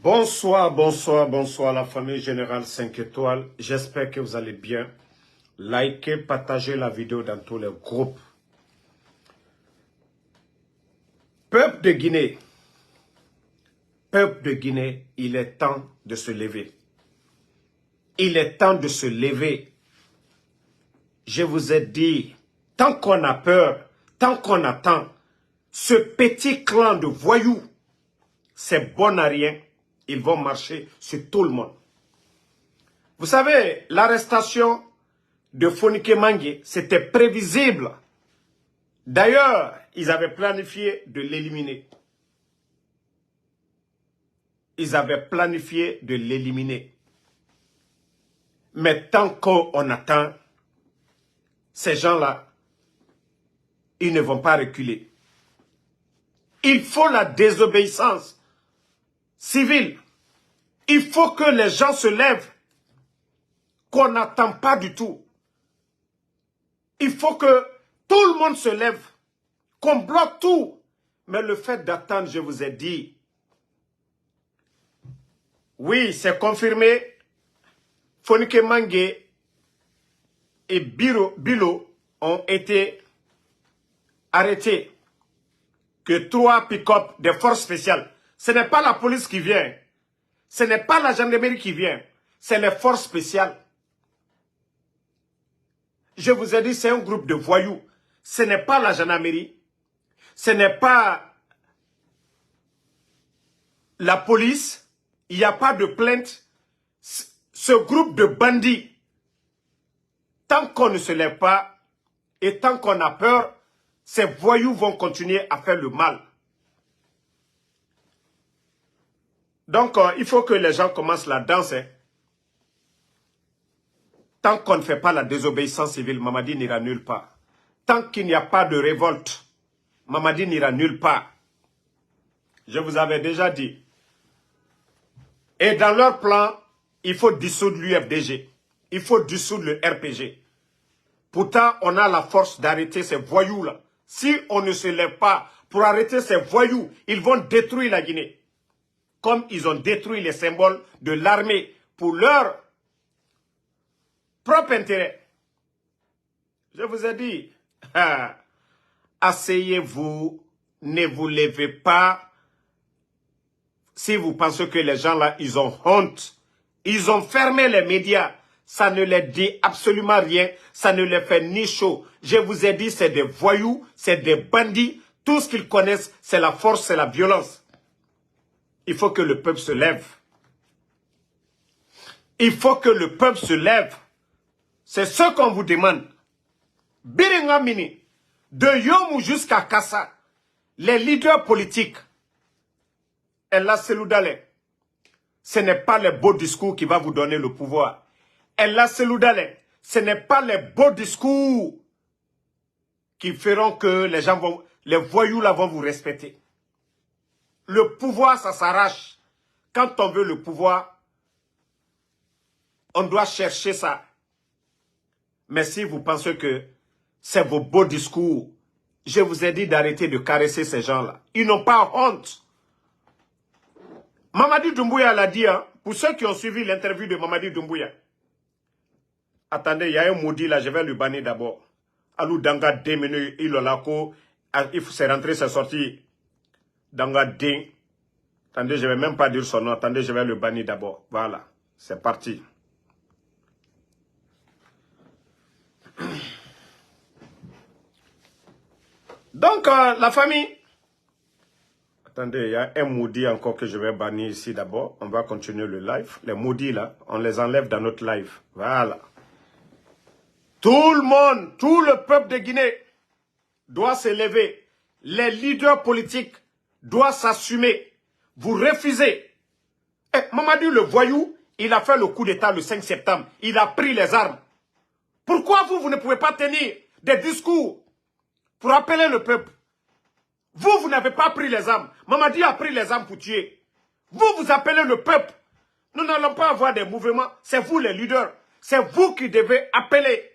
Bonsoir, bonsoir, bonsoir la famille Générale 5 étoiles. J'espère que vous allez bien. Likez, partagez la vidéo dans tous les groupes. Peuple de Guinée, il est temps de se lever. Il est temps de se lever. Je vous ai dit, tant qu'on a peur, tant qu'on attend, ce petit clan de voyous, c'est bon à rien. Ils vont marcher sur tout le monde. Vous savez, l'arrestation de Fonike Mangue, c'était prévisible. D'ailleurs, ils avaient planifié de l'éliminer. Mais tant qu'on attend, ces gens-là, ils ne vont pas reculer. Il faut la désobéissance civile. Il faut que les gens se lèvent, qu'on n'attend pas du tout. Il faut que tout le monde se lève, qu'on bloque tout. Mais le fait d'attendre, je vous ai dit, oui, c'est confirmé. Fonike Mangue et Bilo ont été arrêtés. Que 3 pick-up des forces spéciales. Ce n'est pas la police qui vient. Ce n'est pas la gendarmerie qui vient. C'est les forces spéciales. Je vous ai dit, c'est un groupe de voyous. Ce n'est pas la gendarmerie. Ce n'est pas la police. Il n'y a pas de plainte. Ce groupe de bandits, tant qu'on ne se lève pas et tant qu'on a peur, ces voyous vont continuer à faire le mal. Donc, il faut que les gens commencent la danse. Tant qu'on ne fait pas la désobéissance civile, Mamadi n'ira nulle part. Tant qu'il n'y a pas de révolte, Mamadi n'ira nulle part. Je vous avais déjà dit. Et dans leur plan, il faut dissoudre l'UFDG. Il faut dissoudre le RPG. Pourtant, on a la force d'arrêter ces voyous-là. Si on ne se lève pas pour arrêter ces voyous, ils vont détruire la Guinée. Comme ils ont détruit les symboles de l'armée pour leur propre intérêt. Je vous ai dit, asseyez-vous, ne vous levez pas. Si vous pensez que les gens là, ils ont honte, ils ont fermé les médias, ça ne les dit absolument rien, ça ne les fait ni chaud. Je vous ai dit, c'est des voyous, c'est des bandits, tout ce qu'ils connaissent, c'est la force, c'est la violence. Il faut que le peuple se lève. Il faut que le peuple se lève. C'est ce qu'on vous demande. Biringamini, de Yomou jusqu'à Kassa, les leaders politiques, Ella Seloudale, ce n'est pas les beaux discours qui vont vous donner le pouvoir. Ella Seloudale, ce n'est pas les beaux discours qui feront que les gens vont, les voyous là vont vous respecter. Le pouvoir, ça s'arrache. Quand on veut le pouvoir, on doit chercher ça. Mais si vous pensez que c'est vos beaux discours, je vous ai dit d'arrêter de caresser ces gens-là. Ils n'ont pas honte. Mamadi Doumbouya l'a dit, hein, pour ceux qui ont suivi l'interview de Mamadi Doumbouya. Attendez, il y a un maudit là, je vais le bannir d'abord. Alou Danga Demenu, Ilolako, il faut se rentrer, c'est sorti. Danga Ding. Attendez, je ne vais même pas dire son nom. Attendez, je vais le bannir d'abord. Voilà, c'est parti. Donc, la famille... Attendez, il y a un maudit encore que je vais bannir ici d'abord. On va continuer le live. Les maudits là, on les enlève dans notre live. Voilà. Tout le monde, tout le peuple de Guinée doit se lever. Les leaders politiques doivent s'assumer. Vous refusez. Eh, Mamadi le voyou, il a fait le coup d'État le 5 septembre. Il a pris les armes. Pourquoi vous ne pouvez pas tenir des discours pour appeler le peuple? Vous n'avez pas pris les armes. Mamadi a pris les armes pour tuer. Vous appelez le peuple. Nous n'allons pas avoir des mouvements. C'est vous les leaders. C'est vous qui devez appeler.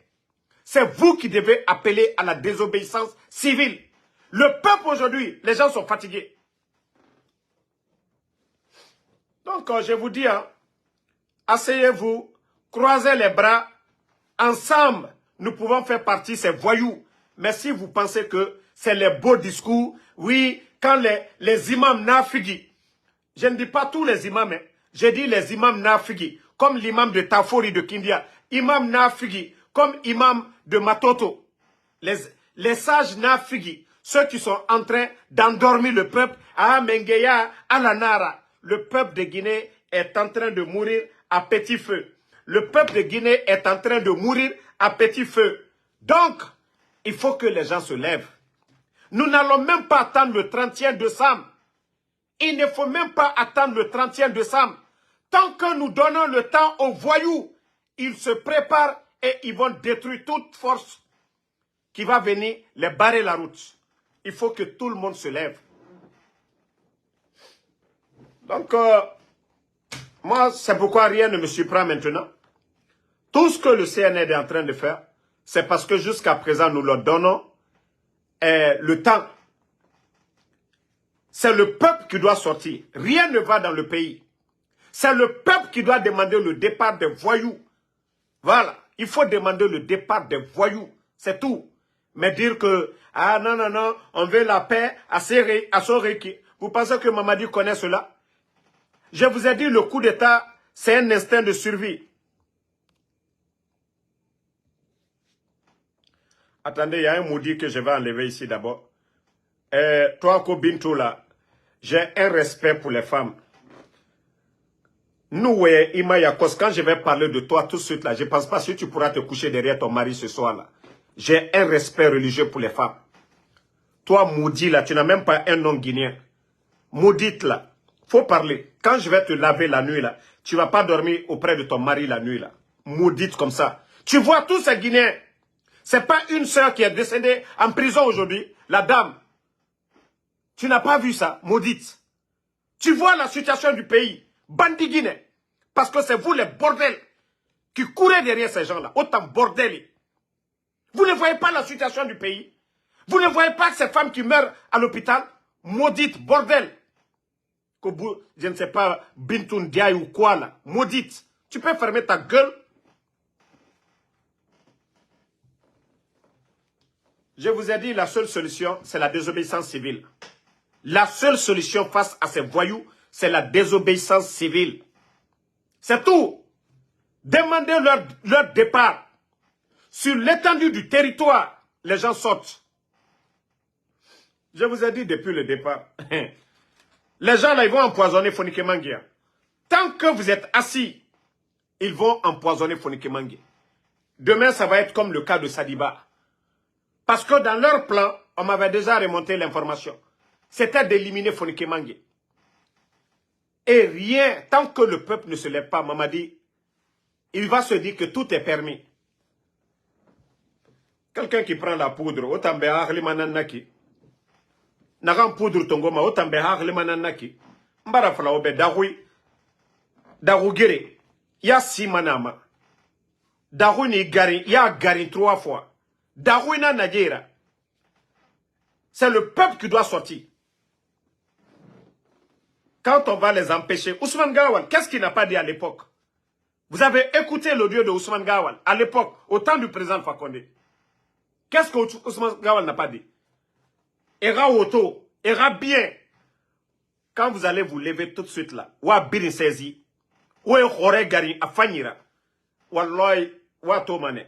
C'est vous qui devez appeler à la désobéissance civile. Le peuple aujourd'hui, les gens sont fatigués. Donc Donc, je vous dis, hein, asseyez-vous, croisez les bras, ensemble, nous pouvons faire partie de ces voyous. Mais si vous pensez que c'est les beaux discours, oui, quand les imams nafigi, je ne dis pas tous les imams, hein, je dis les imams nafigi, comme l'imam de Tafori de Kindia, imam nafigi, comme imam de Matoto, les sages nafigi, ceux qui sont en train d'endormir le peuple, à Mengeya, à la Nara, le peuple de Guinée est en train de mourir à petit feu. Le peuple de Guinée est en train de mourir à petit feu. Donc, il faut que les gens se lèvent. Nous n'allons même pas attendre le 31 décembre. Il ne faut même pas attendre le 31 décembre. Tant que nous donnons le temps aux voyous, ils se préparent et ils vont détruire toute force qui va venir les barrer la route. Il faut que tout le monde se lève. Donc, moi, c'est pourquoi rien ne me surprend maintenant. Tout ce que le CNR est en train de faire, c'est parce que jusqu'à présent, nous leur donnons le temps. C'est le peuple qui doit sortir. Rien ne va dans le pays. C'est le peuple qui doit demander le départ des voyous. Voilà. Il faut demander le départ des voyous. C'est tout. Mais dire que, ah non, non, non, on veut la paix à Soreki. Vous pensez que Mamadi connaît cela? Je vous ai dit, le coup d'État, c'est un instinct de survie. Attendez, il y a un maudit que je vais enlever ici d'abord. Toi, Kobinto, là, j'ai un respect pour les femmes. Nous, Imayakos, quand je vais parler de toi tout de suite, là, je ne pense pas que tu pourras te coucher derrière ton mari ce soir, là. J'ai un respect religieux pour les femmes. Toi, maudit, là, tu n'as même pas un nom guinéen. Maudite, là, faut parler. Quand je vais te laver la nuit, là, tu ne vas pas dormir auprès de ton mari la nuit, là. Maudite comme ça. Tu vois tous ces Guinéens. C'est pas une sœur qui est décédée en prison aujourd'hui, la dame. Tu n'as pas vu ça, maudite. Tu vois la situation du pays, bandit guinéen. Parce que c'est vous les bordels qui courez derrière ces gens-là. Autant bordel. Vous ne voyez pas la situation du pays? Vous ne voyez pas que ces femmes qui meurent à l'hôpital? Maudite, bordel. Je ne sais pas, Bintoun Diaye ou quoi là. Maudite. Tu peux fermer ta gueule? Je vous ai dit, la seule solution, c'est la désobéissance civile. La seule solution face à ces voyous, c'est la désobéissance civile. C'est tout. Demandez leur départ. Sur l'étendue du territoire, les gens sortent. Je vous ai dit depuis le départ. Les gens là, ils vont empoisonner Fonike Manguia. Tant que vous êtes assis, ils vont empoisonner Fonike Manguia. Demain, ça va être comme le cas de Sadiba. Parce que dans leur plan, on m'avait déjà remonté l'information. C'était d'éliminer Fonike Manguia. Et rien, tant que le peuple ne se lève pas, Mamadi, il va se dire que tout est permis. Quelqu'un qui prend la poudre, autant béhar limananaki. Nagan poudre tongoma, autant béhar limananaki. Mbara fala obe dahui. Dahougere. Ya si manama. Dahui ni gari, ya gari 3 fois. Dahui na Nadjera. C'est le peuple qui doit sortir. Quand on va les empêcher, Ousmane Gawal, qu'est-ce qu'il n'a pas dit à l'époque? Vous avez écouté l'audio de Ousmane Gawal à l'époque, au temps du président Fakonde. Qu'est-ce que Ousmane Gawal n'a pas dit? Ira auto, ira bien. Quand vous allez vous lever tout de suite là, wa birin sezi, wa khore gari afanyira, wallahi wa tomane.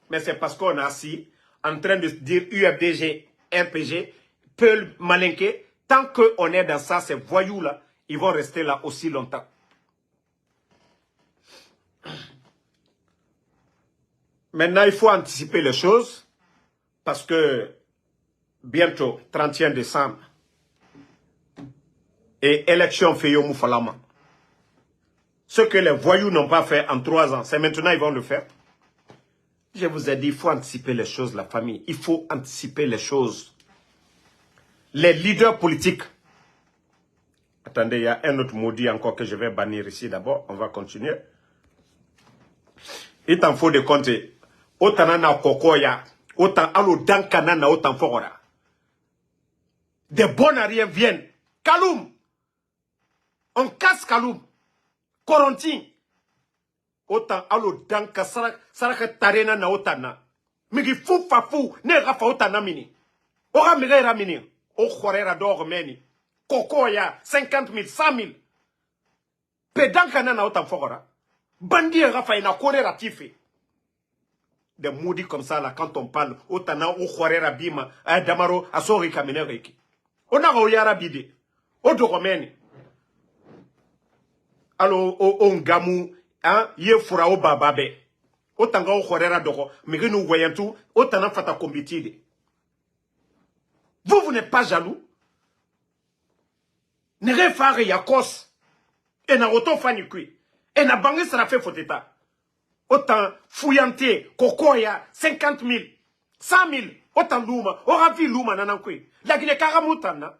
Mais c'est parce qu'on est assis en train de dire UFDG, RPG, Peul Malinké. Tant qu'on est dans ça, ces voyous-là, ils vont rester là aussi longtemps. Maintenant, il faut anticiper les choses parce que bientôt, 31 décembre, et élection Feyo Moufalama. Ce que les voyous n'ont pas fait en 3 ans, c'est maintenant ils vont le faire. Je vous ai dit, il faut anticiper les choses, la famille. Il faut anticiper les choses. Les leaders politiques. Attendez, il y a un autre maudit encore que je vais bannir ici d'abord. On va continuer. Il t'en faut de compter. Autant na kokoya, autant alo dankanana, autant fora. Des bons arrières viennent. Kaloum. On casse Kaloum. Corentin. Autant, allo danka saraka tarena na otana. Migi fou fa fou, ne rafa otana mini. Ora mire ramini. O khorera d'or meni. Koko ya 50 000, 100 000. Pedanka na otan fogora. Bandi rafa ina kore ratife. Des maudits comme ça là, quand on parle, otana o khorera bima, damaro, asori kamine reiki. On a oyara bide. O doromeni. Allo o ngamu, hein, ye fura o bababe. Otanga o khorera doro, mirinu voyantou, otana fata kombitide. Vous n'êtes pas jaloux? Nere fare yakos. Et na roto fani kui. Et na bangi sera fait foteta. Autant fouillanté, kokoya, 50 000, 100 000, autant louma, aura vu louma nanankui. La Guinée karamutana.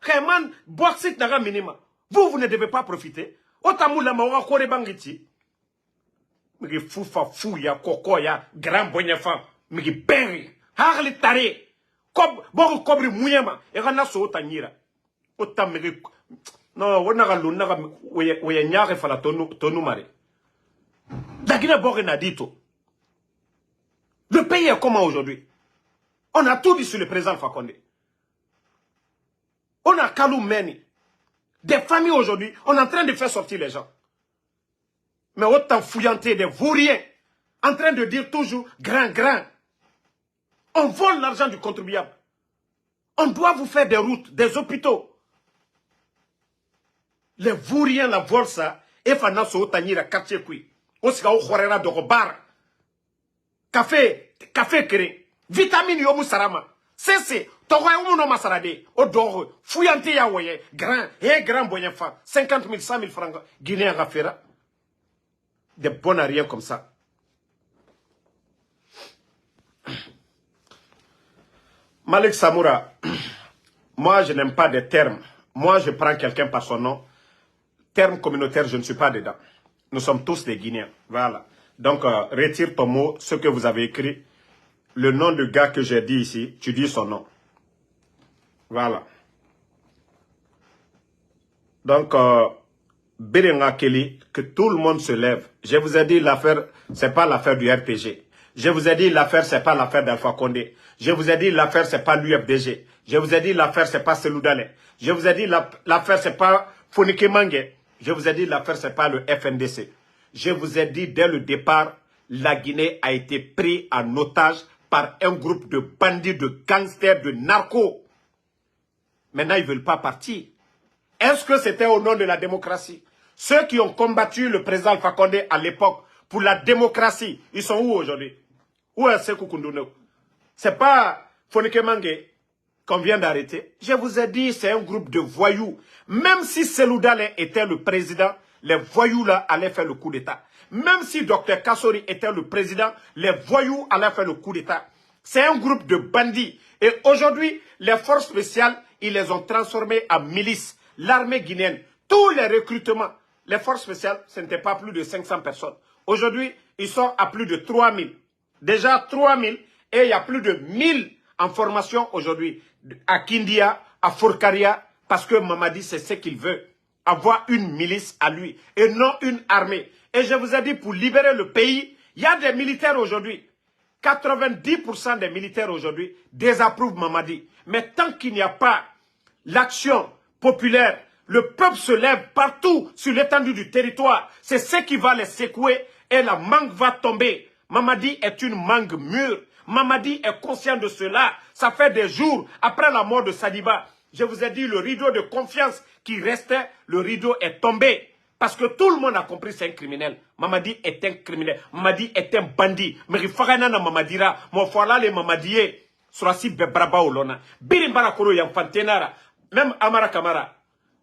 Reman, boxit nara minima. Vous ne devez pas profiter. Autant moula maura kore bangiti. Migi foufa fouya, kokoya, grand bonnefa. Migi berry. Harli tare. Bon, cobri mouyama. Et rana so otanyira. Autant migi. Non, on a l'on a ouye nyare fala tonu mare. La Guinée n'a dit tout. Le pays est comment aujourd'hui? On a tout dit sur le président Fakonde. On a Kalou Meni. Des familles aujourd'hui, on est en train de faire sortir les gens. Mais autant fouillanté des vauriens, en train de dire toujours grand. On vole l'argent du contribuable. On doit vous faire des routes, des hôpitaux. Les vauriens la volent ça, et fana so otanyira quartier kui. Osika o khorera de robar. Café kere. Vitamine yomu sarama. C'est Toro no masarade. Odoro. Fouillante ya woye. Grand boyen fa. 50 000, 100 000 francs. Guinéen rafera. Des bons à rien comme ça. Malik Samoura. Moi, je n'aime pas des termes. Moi, je prends quelqu'un par son nom. Terme communautaire, je ne suis pas dedans. Nous sommes tous des Guinéens. Voilà. Donc, retire ton mot, ce que vous avez écrit. Le nom du gars que j'ai dit ici, tu dis son nom. Voilà. Donc, Berenga Kelly, que tout le monde se lève. Je vous ai dit l'affaire, c'est pas l'affaire du RPG. Je vous ai dit l'affaire, c'est pas l'affaire d'Alpha Condé. Je vous ai dit l'affaire, c'est pas l'UFDG. Je vous ai dit l'affaire, c'est pas Seloudale. Je vous ai dit l'affaire, c'est pas Fonike Mange. Je vous ai dit l'affaire, c'est pas le FNDC. Je vous ai dit dès le départ, la Guinée a été prise en otage par un groupe de bandits, de gangsters, de narcos. Maintenant, ils ne veulent pas partir. Est-ce que c'était au nom de la démocratie? Ceux qui ont combattu le président Alpha Condé à l'époque pour la démocratie, ils sont où aujourd'hui? Où est Sékou Koundoune? C'est pas Fonike Mange qu'on vient d'arrêter. Je vous ai dit, c'est un groupe de voyous. Même si Seloudale était le président, les voyous là allaient faire le coup d'État. Même si Dr Kassori était le président, les voyous allaient faire le coup d'État. C'est un groupe de bandits. Et aujourd'hui, les forces spéciales, ils les ont transformés en milices. L'armée guinéenne, tous les recrutements, les forces spéciales, ce n'était pas plus de 500 personnes. Aujourd'hui, ils sont à plus de 3000. Déjà 3000 et il y a plus de 1000 en formation aujourd'hui à Kindia, à Forcaria, parce que Mamadi, c'est ce qu'il veut. Avoir une milice à lui et non une armée. Et je vous ai dit, pour libérer le pays, il y a des militaires aujourd'hui. 90% des militaires aujourd'hui désapprouvent Mamadi. Mais tant qu'il n'y a pas l'action populaire, le peuple se lève partout sur l'étendue du territoire. C'est ce qui va les secouer et la mangue va tomber. Mamadi est une mangue mûre. Mamadi est conscient de cela. Ça fait des jours après la mort de Sadiba. Je vous ai dit, le rideau de confiance qui restait, le rideau est tombé. Parce que tout le monde a compris c'est un criminel. Mamadi est un criminel. Mamadi est un bandit. Mais il faut que Mamadira, mon foie les Mamadier, soit si bebraba ou lona. Birimbara Koro Yamfantenara, même Amara Kamara,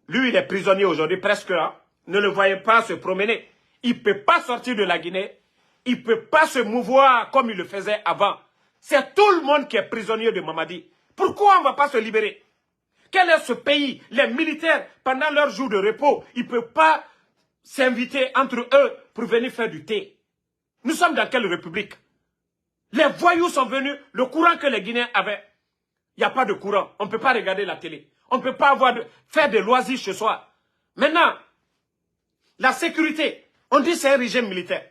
lui il est prisonnier aujourd'hui presque. Hein, ne le voyez pas se promener. Il ne peut pas sortir de la Guinée. Il ne peut pas se mouvoir comme il le faisait avant. C'est tout le monde qui est prisonnier de Mamadi. Pourquoi on ne va pas se libérer? Quel est ce pays? Les militaires, pendant leur jour de repos, ils ne peuvent pas s'inviter entre eux pour venir faire du thé. Nous sommes dans quelle république? Les voyous sont venus, le courant que les Guinéens avaient. Il n'y a pas de courant, on ne peut pas regarder la télé. On ne peut pas faire des loisirs chez soi. Maintenant, La sécurité, on dit c'est un régime militaire.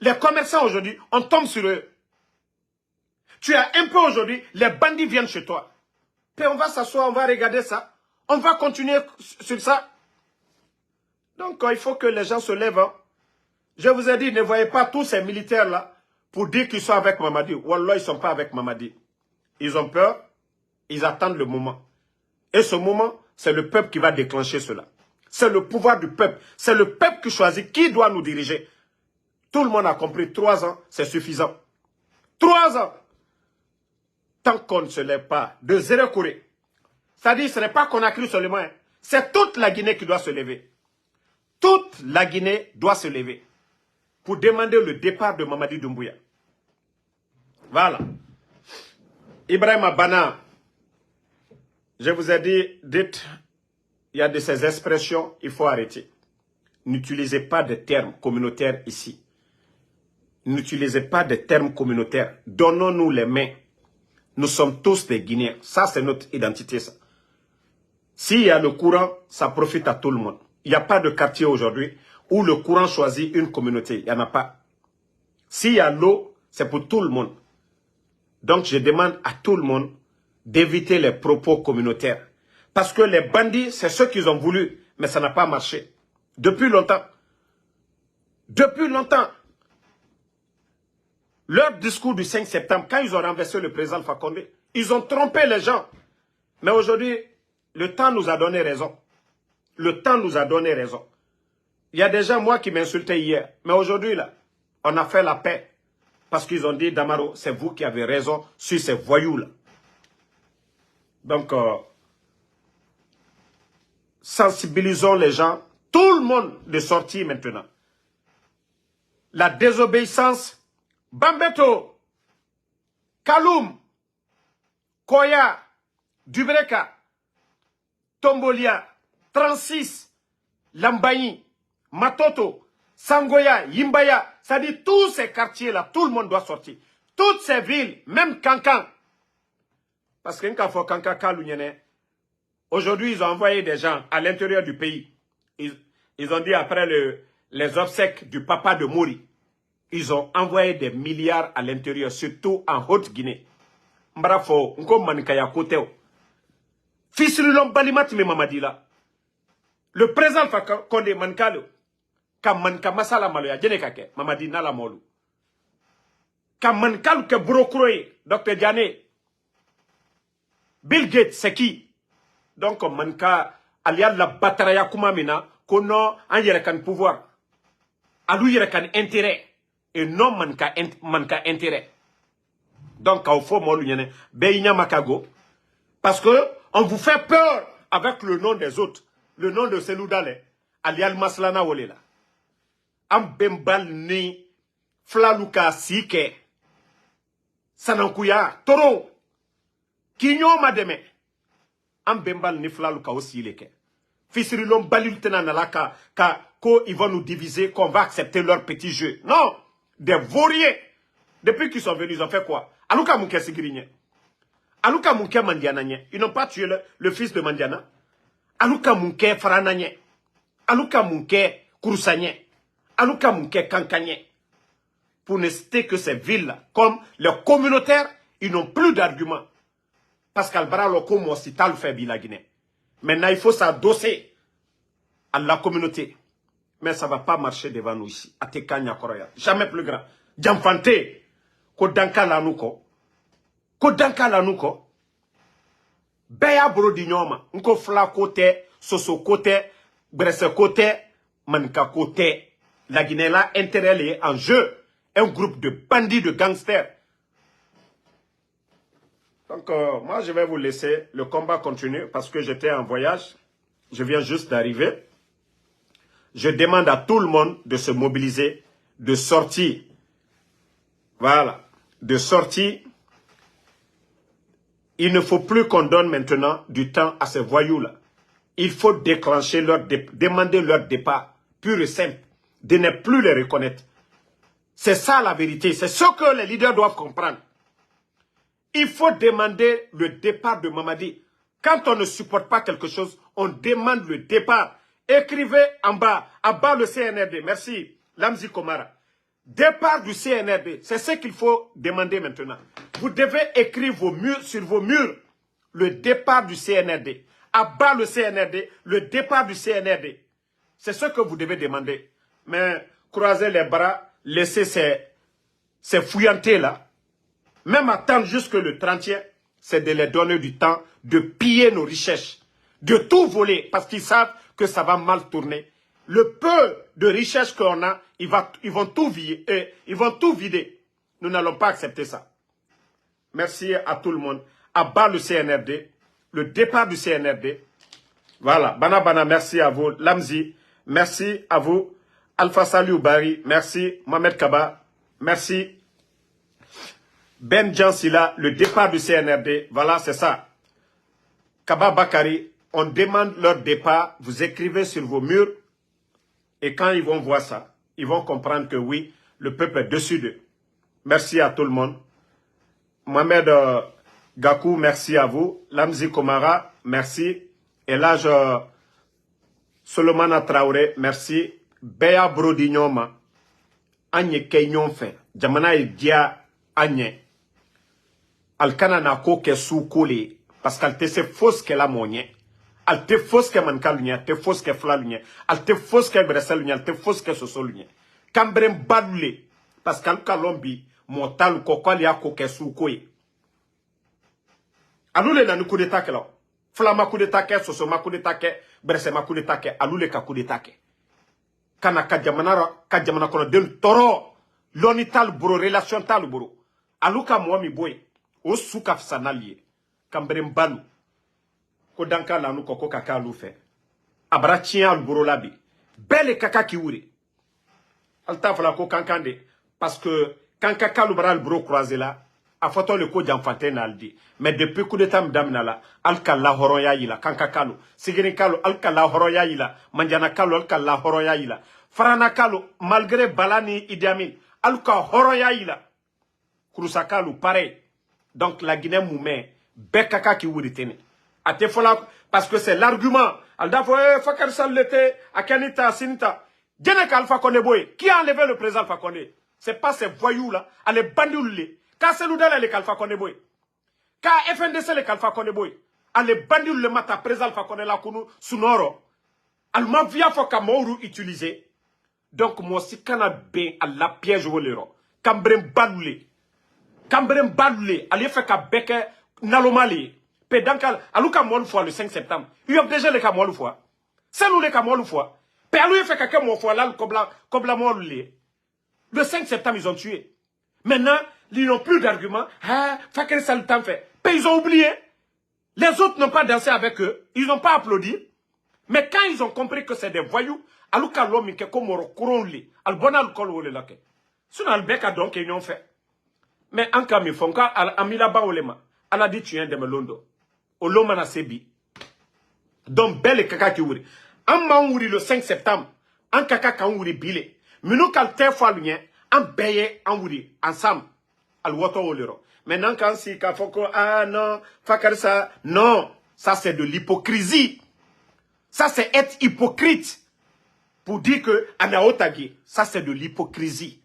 Les commerçants aujourd'hui, on tombe sur eux. Tu as un peu aujourd'hui, les bandits viennent chez toi. Puis on va s'asseoir, on va regarder ça. On va continuer sur ça. Donc il faut que les gens se lèvent. Hein. Je vous ai dit, ne voyez pas tous ces militaires-là pour dire qu'ils sont avec Mamadi. Wallah, ils ne sont pas avec Mamadi. Ils ont peur, ils attendent le moment. Et ce moment, c'est le peuple qui va déclencher cela. C'est le pouvoir du peuple. C'est le peuple qui choisit qui doit nous diriger. Tout le monde a compris, 3 ans, c'est suffisant. 3 ans. Tant qu'on ne se lève pas de zéro Corée. C'est-à-dire, ce n'est pas qu'on a cru seulement. Hein. C'est toute la Guinée qui doit se lever. Toute la Guinée doit se lever. Pour demander le départ de Mamadi Doumbouya. Voilà. Ibrahima Bana, je vous ai dit, dites, il y a de ces expressions, il faut arrêter. N'utilisez pas de termes communautaires ici. N'utilisez pas de termes communautaires. Donnons-nous les mains. Nous sommes tous des Guinéens. Ça, c'est notre identité, ça. S'il y a le courant, ça profite à tout le monde. Il n'y a pas de quartier aujourd'hui où le courant choisit une communauté. Il n'y en a pas. S'il y a l'eau, c'est pour tout le monde. Donc, je demande à tout le monde d'éviter les propos communautaires. Parce que les bandits, c'est ceux qu'ils ont voulu, mais ça n'a pas marché. Depuis longtemps. Depuis longtemps. Leur discours du 5 septembre, quand ils ont renversé le président Alpha Condé, ils ont trompé les gens. Mais aujourd'hui, le temps nous a donné raison. Le temps nous a donné raison. Il y a des gens, moi, qui m'insultaient hier. Mais aujourd'hui, là, on a fait la paix. Parce qu'ils ont dit, Damaro, c'est vous qui avez raison sur ces voyous-là. Donc, sensibilisons les gens. Tout le monde de sortir maintenant. La désobéissance, Bambeto, Kaloum, Koya, Dubreka, Tombolia, 36, Lambayi, Matoto, Sangoya, Yimbaya, ça dit tous ces quartiers-là, tout le monde doit sortir. Toutes ces villes, même Kankan. Parce que quand faut Kankan, aujourd'hui, ils ont envoyé des gens à l'intérieur du pays. Ils ont dit après les obsèques du papa de Mori, ils ont envoyé des milliards à l'intérieur, surtout en Haute-Guinée. Mbrafo, nko manikaya koteo. Fisrilom balimat me mamadila. Le président Fakonde mankalo. Kam manka masala malo ya jene kake, mamadi nala molu. Kam mankalo ke brokroye, Dr. Diane. Bill Gates, c'est qui? Donc, manka aliya la bataraya kumamina, kono an yere kan pouvoir. Alou yere kan intérêt. Et non manka intérêt. Donc, au fond, makago. Parce que on vous fait peur avec le nom des autres. Le nom de Seloudale. Alial Maslana Wolela. Ambembal ni Flaluka Sike. Sanankuya. Toro. Kinyo mademe. Ambembal ni Flaluka aussi leke. Fisrilom balultena nalaka. Ko ils vont nous diviser, qu'on va accepter leur petit jeu. Non. Des vauriers. Depuis qu'ils sont venus, ils ont fait quoi? Aluka Mouké Sigirigne. Aluka Mouké Mandiana. Ils n'ont pas tué le fils de Mandiana. Aluka Mouké Farananye. Aluka Mouké Koursanye. Aluka Mouké Kankanye. Pour ne citer que ces villes-là, comme les communautaires, ils n'ont plus d'arguments. Parce qu'Albara Loko Mosital fait la Guinée. Maintenant, il faut s'adosser à la communauté. Mais ça ne va pas marcher devant nous ici. Atekanya Koroya. Jamais plus grand. Djamfante. Kodanka lanuko. Kodanka lanuko. Beya brodi nyoma. Nko fla kote. Soso kote. Bresse kote. Manka kote. La Guinée là, intérêt est en jeu. Un groupe de bandits, de gangsters. Donc, moi, je vais vous laisser. Le combat continue parce que j'étais en voyage. Je viens juste d'arriver. Je demande à tout le monde de se mobiliser, de sortir. Voilà. De sortir. Il ne faut plus qu'on donne maintenant du temps à ces voyous-là. Il faut déclencher demander leur départ. Pur et simple. De ne plus les reconnaître. C'est ça la vérité. C'est ce que les leaders doivent comprendre. Il faut demander le départ de Mamadi. Quand on ne supporte pas quelque chose, on demande le départ. Écrivez en bas le CNRD. Merci, Lamzi Komara. Départ du CNRD, c'est ce qu'il faut demander maintenant. Vous devez écrire sur vos murs le départ du CNRD. À bas le CNRD, le départ du CNRD. C'est ce que vous devez demander. Mais croisez les bras, laissez ces fouillantés là. Même attendre jusque le 30e, c'est de les donner du temps de piller nos richesses, de tout voler, parce qu'ils savent que ça va mal tourner. Le peu de richesses qu'on a, ils vont tout vider. Nous n'allons pas accepter ça. Merci à tout le monde. À bas le CNRD, le départ du CNRD. Voilà, Bana, merci à vous. Lamzi, merci à vous. Alpha Saliou Bari, merci. Mohamed Kaba, merci. Ben Jansila, le départ du CNRD, voilà, c'est ça. Kaba Bakari, on demande leur départ, vous écrivez sur vos murs, et quand ils vont voir ça, ils vont comprendre que oui, le peuple est dessus d'eux. Merci à tout le monde. Mohamed Gakou, merci à vous. Lamzi Komara, merci. Elage Solomana Traoré, merci. Béa Brodignoma, Agne Kenyon fait. Jamana Dia Agne. Alkana na ko ke sou kole parce qu'elle te se fausse que la monnaie. Elle te fausse que mankalunya, te fausse que flalunya, elle te fausse que bresalunya, elle te fausse que sosolunya. Kambrem badule parce qu'elle kalombi montal ko kwali ya ko ke sou koye. Alule na coup d'état ke la. Flama coup d'état ke soso ma coup d'état ke bresema coup d'état ke alule ka coup d'état ke. Kana kajamana kono del toro lonital bro relation tal bro. Aluka mwami boy. O soukaf sanaliye, kambrem balou, ko danka lanou koko kaka lou fe. Abra tien al buro labi. Belle kaka ki ouri. Al tafla ko kankande, parce que kanka kalou bra al buro croisé la, a foto le ko janfante na aldi. Mais depuis coup d'état m'damna la, al kala horoya yila, kanka kalou. Sigirin kalou, al kala horoya yila, manjana kalou, al kala horoya yila. Farana kalou, malgré balani idiamin, al ka horoya yila. Kourousa kalou, pareil. Donc la Guinée moumé, bekaka ki wuritene. Ate fola, parce que c'est l'argument. Alda fo, fakar salete, akanita, sinita. Djene Alpha Condé boy. Qui a enlevé le président Alpha Condé? C'est pas ces voyous là, allez bandioulé. Ka Seloudel les Alpha Condé boy. Ka FNDC les Alpha Condé boy. Allez bandioulé mata président Alpha Condé la kunu sunoro. Alma via fo ka mouru utilisé. Donc moi si kana ben à la piège wolero. Kambrem bandoulé. Kambrem Badoulé, allez faire qu'à Beke Nalomali, Pédankal, alouka moi le fois le 5 septembre. Il y a déjà les camois le fois. C'est nous les camois le fois. Pé alou fait qu'à moi fois là, comme la mort le 5 septembre, ils ont tué. Maintenant, ils n'ont plus d'arguments. Ah, Fakir Salutan fait. Pé ils ont oublié. Les autres n'ont pas dansé avec eux. Ils n'ont pas applaudi. Mais quand ils ont compris que c'est des voyous, alouka l'homme qui est comme au courant li, al bonal kol wole lake. Sinon, al beka donc, ils ont fait. Mais en cas, fonka amila ba olema, ala dit tu es de melondo. Oloma na sebi. Donc belle kaka ki wuri. An ma wuri le 5 septembre, an kaka kan wuri bile. Minu kal te fois lien, an beye an wuri ensemble. Al woto olero. Maintenant quand si ka foko ah non, fakar ça non, ça c'est de l'hypocrisie. Ça c'est être hypocrite pour dire que anaotagi, ça c'est de l'hypocrisie.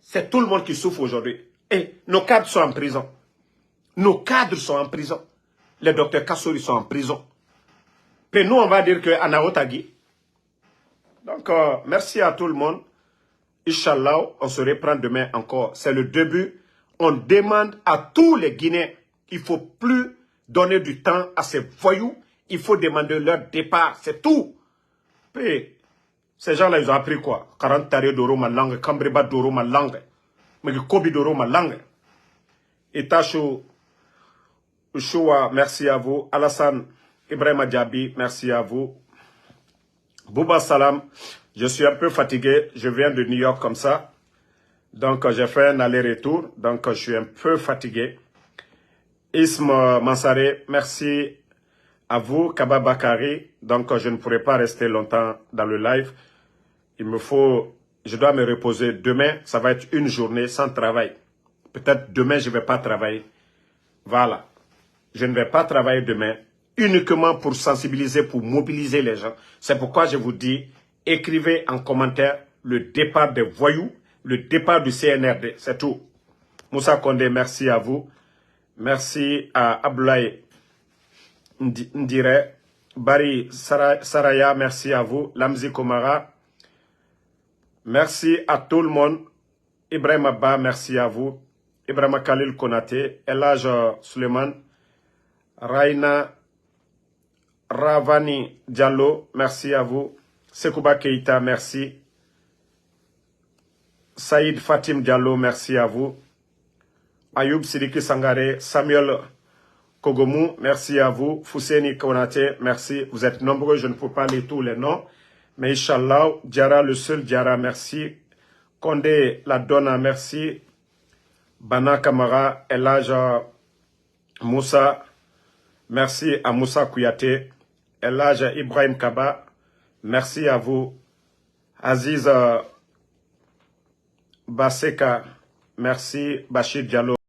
C'est tout le monde qui souffre aujourd'hui. Et nos cadres sont en prison. Nos cadres sont en prison. Les docteurs Kassori sont en prison. Et nous, on va dire que Anaotagi. Donc, merci à tout le monde. Inch'Allah, on se reprend demain encore. C'est le début. On demande à tous les Guinéens, il ne faut plus donner du temps à ces voyous. Il faut demander leur départ. C'est tout. Et ces gens-là, ils ont appris quoi? 40 tarés d'oro ma langue, Kambreba d'oro ma langue, mais Kobi d'oro ma langue. Et Tacho, Uchoua, merci à vous. Alassane, Ibrahim Diaby, merci à vous. Bouba Salam, je suis un peu fatigué. Je viens de New York comme ça. Donc, j'ai fait un aller-retour. Donc, je suis un peu fatigué. Ism Mansare, merci à vous. Kaba Bakari. Donc, je ne pourrai pas rester longtemps dans le live. Je dois me reposer. Demain, ça va être une journée sans travail. Peut-être demain, je ne vais pas travailler. Voilà. Je ne vais pas travailler demain. uniquement pour sensibiliser, pour mobiliser les gens. C'est pourquoi je vous dis, écrivez en commentaire le départ des voyous, le départ du CNRD, c'est tout. Moussa Kondé, merci à vous. Merci à Abdoulaye Ndire. Bari Saraya, merci à vous. Lamzi Komara, merci à tout le monde. Ibrahim Abba, merci à vous. Ibrahim Khalil Konate, Elaj Suleiman, Raina Ravani Diallo, merci à vous. Sekouba Keita, merci. Saïd Fatim Diallo, merci à vous. Ayoub Sidiki Sangare, Samuel Kogomou, merci à vous. Fousseni Konate, merci. Vous êtes nombreux, je ne peux pas lire tous les noms. Mais Inch'Allah, Diara, le seul Diara, merci. Kondé, la Donna, merci. Bana Kamara, Elaja Moussa, merci à Moussa Kouyaté. Elaja Ibrahim Kaba, merci à vous. Aziz Baseka, merci. Bachir Diallo.